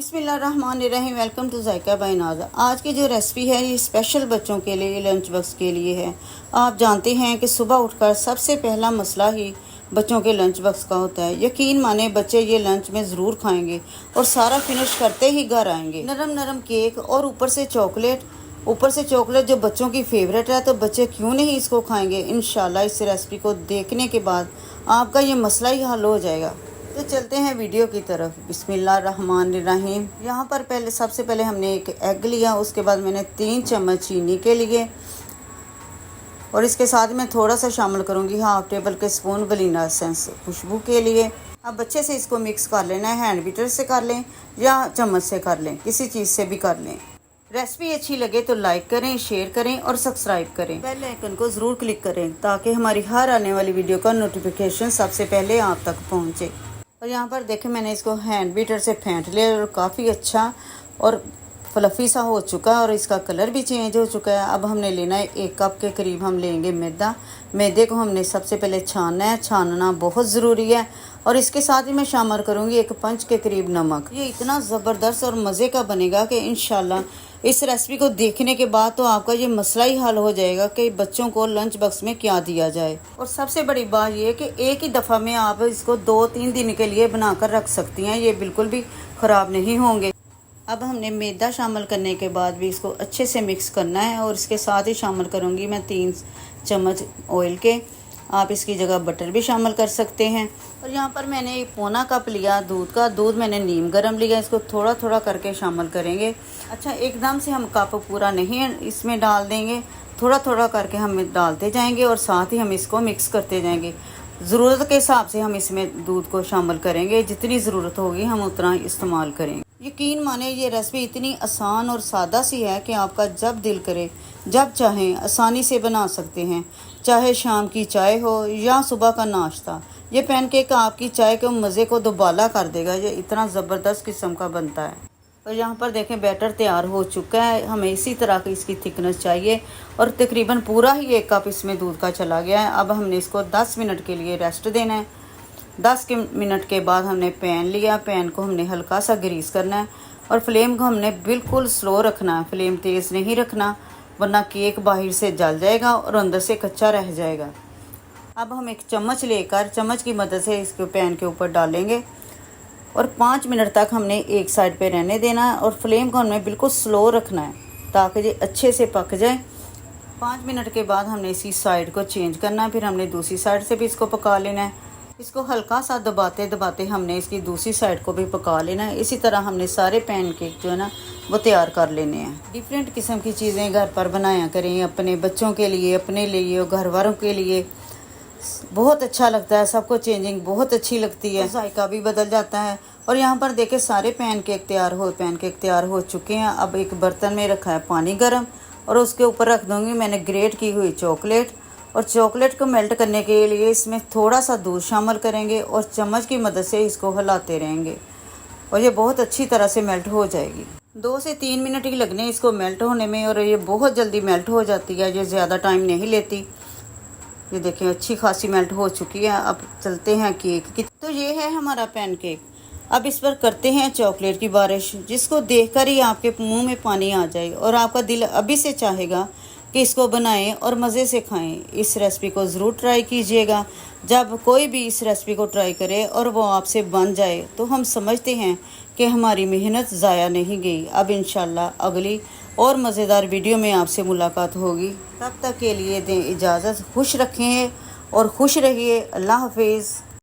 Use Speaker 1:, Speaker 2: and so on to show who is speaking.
Speaker 1: बिस्मिल्लाहिर्रहमानिर्रहीम। Welcome to JICA bye नाज़ा। आज की जो रेसिपी है ये स्पेशल बच्चों के लिए, लंच बॉक्स के लिए है। आप जानते हैं कि सुबह उठकर सबसे पहला मसला ही बच्चों के लंच बॉक्स का होता है। यकीन माने बच्चे ये लंच में ज़रूर खाएंगे और सारा फिनिश करते ही घर आएंगे। नरम नरम केक और ऊपर से चॉकलेट जो बच्चों की फेवरेट है, तो बच्चे क्यों नहीं इसको खाएंगे। इंशाल्लाह इस रेसिपी को देखने के बाद आपका ये मसला ही हल हो जाएगा। तो चलते हैं वीडियो की तरफ। बिस्मिल्लाहिर्रहमानिर्रहीम। यहाँ पर सबसे पहले हमने एक एग लिया, उसके बाद मैंने 3 चम्मच चीनी के लिए और इसके साथ मैं थोड़ा सा शामिल करूँगी हाफ टेबल के स्पून वनीला एसेंस खुशबू के लिए। अब अच्छे से इसको मिक्स कर लेना है। हैंड बीटर से कर लें या चम्मच से कर लें, किसी चीज़ से भी कर लें। रेसिपी अच्छी लगे तो लाइक करें, शेयर करें और सब्सक्राइब करें। बेल आइकन को ज़रूर क्लिक करें ताकि हमारी हर आने वाली वीडियो का नोटिफिकेशन सबसे पहले आप तक पहुँचे। और यहाँ पर देखें मैंने इसको हैंड बीटर से फेंट लिया और काफ़ी अच्छा और फ्लफ़ी सा हो चुका है और इसका कलर भी चेंज हो चुका है। अब हमने लेना है 1 कप के करीब हम लेंगे मैदा। मैदे को हमने सबसे पहले छानना है, छानना बहुत ज़रूरी है। और इसके साथ ही मैं शामिल करूँगी 1 पंच के करीब नमक। ये इतना ज़बरदस्त और मज़े का बनेगा कि इंशाल्लाह इस रेसिपी को देखने के बाद तो आपका ये मसला ही हल हो जाएगा कि बच्चों को लंच बॉक्स में क्या दिया जाए। और सबसे बड़ी बात ये है कि एक ही दफ़ा में आप इसको 2-3 दिन के लिए बनाकर रख सकती हैं, ये बिल्कुल भी ख़राब नहीं होंगे। अब हमने मैदा शामिल करने के बाद भी इसको अच्छे से मिक्स करना है और इसके साथ ही शामिल करूँगी मैं 3 चम्मच ऑयल के। आप इसकी जगह बटर भी शामिल कर सकते हैं। और यहाँ पर मैंने 1 कप लिया दूध का। दूध मैंने नीम गर्म लिया, इसको थोड़ा थोड़ा करके शामिल करेंगे। अच्छा, एकदम से हम कप पूरा नहीं इसमें डाल देंगे, थोड़ा थोड़ा करके हम डालते जाएंगे और साथ ही हम इसको मिक्स करते जाएंगे। ज़रूरत के हिसाब से हम इसमें दूध को शामिल करेंगे, जितनी ज़रूरत होगी हम उतना इस्तेमाल करेंगे। यकीन माने ये रेसिपी इतनी आसान और सादा सी है कि आपका जब दिल करे जब चाहें आसानी से बना सकते हैं। चाहे शाम की चाय हो या सुबह का नाश्ता, ये पैनकेक आपकी चाय के मज़े को दोबाला कर देगा। ये इतना ज़बरदस्त किस्म का बनता है। और यहाँ पर देखें बैटर तैयार हो चुका है। हमें इसी तरह की इसकी थिकनेस चाहिए और तकरीबन पूरा ही 1 कप इसमें दूध का चला गया है। अब हमने इसको 10 मिनट के लिए रेस्ट देना है। 10 मिनट के बाद हमने पैन लिया। पैन को हमने हल्का सा ग्रीस करना है और फ्लेम को हमने बिल्कुल स्लो रखना है। फ्लेम तेज़ नहीं रखना, वरना केक बाहर से जल जाएगा और अंदर से कच्चा रह जाएगा। अब हम एक चम्मच लेकर चम्मच की मदद से इसको पैन के ऊपर डालेंगे और 5 मिनट तक हमने एक साइड पे रहने देना है और फ्लेम को हमने बिल्कुल स्लो रखना है ताकि ये अच्छे से पक जाए। 5 मिनट के बाद हमने इसी साइड को चेंज करना है, फिर हमने दूसरी साइड से भी इसको पका लेना है। इसको हल्का सा दबाते दबाते हमने इसकी दूसरी साइड को भी पका लेना है। इसी तरह हमने सारे पैनकेक जो है ना वो तैयार कर लेने हैं। डिफरेंट किस्म की चीज़ें घर पर बनाया करें, अपने बच्चों के लिए, अपने लिए और घर वालों के लिए। बहुत अच्छा लगता है, सबको चेंजिंग बहुत अच्छी लगती है, जायका भी बदल जाता है। और यहाँ पर देखें सारे पैनकेक तैयार हो चुके हैं। अब एक बर्तन में रखा है पानी गर्म और उसके ऊपर रख दूँगी मैंने ग्रेट की हुई चॉकलेट। और चॉकलेट को मेल्ट करने के लिए इसमें थोड़ा सा दूध शामिल करेंगे और चम्मच की मदद से इसको हिलाते रहेंगे और ये बहुत अच्छी तरह से मेल्ट हो जाएगी। 2 से 3 मिनट ही लगने इसको मेल्ट होने में और ये बहुत जल्दी मेल्ट हो जाती है, ये ज़्यादा टाइम नहीं लेती। ये देखें अच्छी खासी मेल्ट हो चुकी है। अब चलते हैं केक की। तो ये है हमारा पैनकेक। अब इस पर करते हैं चॉकलेट की बारिश, जिसको देखकर ही आपके मुंह में पानी आ जाए और आपका दिल अभी से चाहेगा कि इसको बनाएं और मज़े से खाएं। इस रेसिपी को ज़रूर ट्राई कीजिएगा। जब कोई भी इस रेसिपी को ट्राई करे और वो आपसे बन जाए तो हम समझते हैं कि हमारी मेहनत ज़ाया नहीं गई। अब इंशाल्लाह अगली और मज़ेदार वीडियो में आपसे मुलाकात होगी। तब तक के लिए दें इजाज़त। खुश रखें और खुश रहिए। अल्लाह हाफिज़।